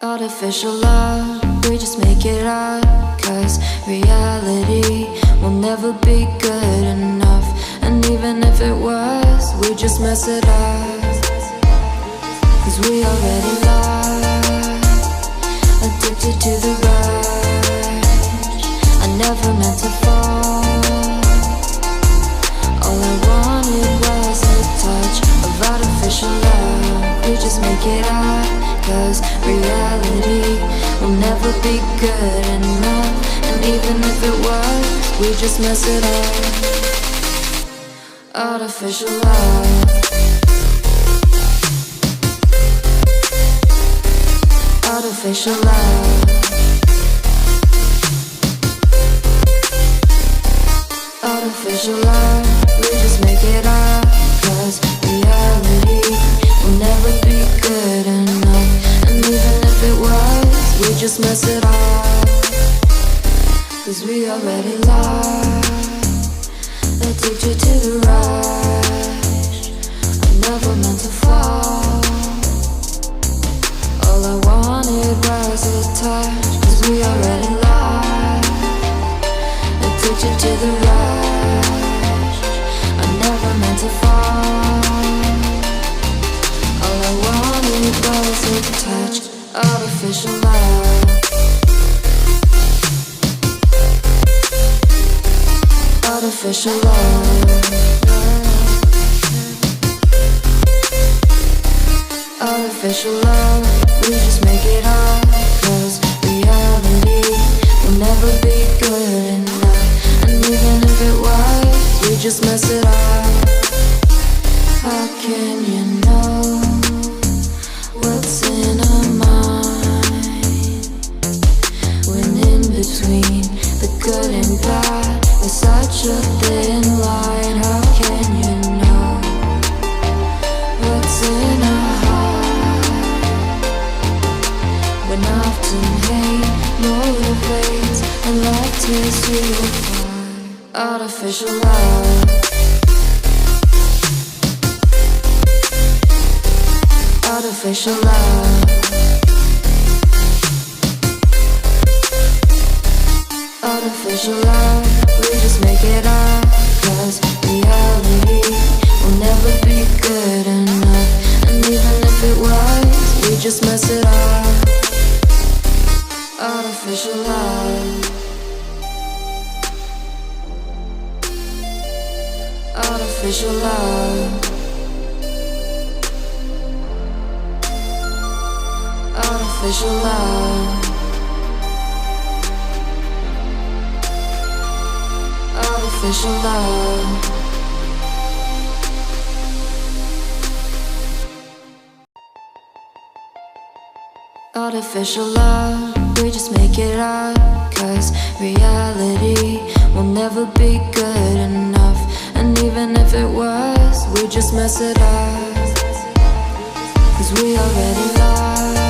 Artificial love, we just make it up, 'cause reality will never be good enough. And even if it was, we just mess it up, 'cause we already lost, addicted to the rush. I never meant to fall. All I wanted was a touch of artificial love. We just make it up, 'cause reality will never be good enough. And even if it was, we just mess it up. Artificial love. Artificial love. Artificial love. We just make it up, 'cause reality will never be good enough. And even if it was, we just mess it up, 'cause we already lost, addicted to the rush. I never meant to fall. All I wanted was a touch, 'cause we already lost, addicted to the rush. I never meant to fall. All I wanted was a touch. Artificial love. Artificial love. Artificial love. We just make it up, 'cause reality will never be good enough. And even if it was, we just mess it up. How can you know what's in our mind, when in between the good and bad there's such a thin line? How can you know what's in our heart, when often hate motivates and love tears you apart? Artificial love. Artificial love. Artificial love. We just make it up, 'cause reality will never be good enough. And even if it was, we just mess it up. Artificial love. Artificial love. Artificial love. Artificial love. Artificial love. We just make it up, 'cause reality will never be good enough. And even if it was, we just mess it up, 'cause we already lost,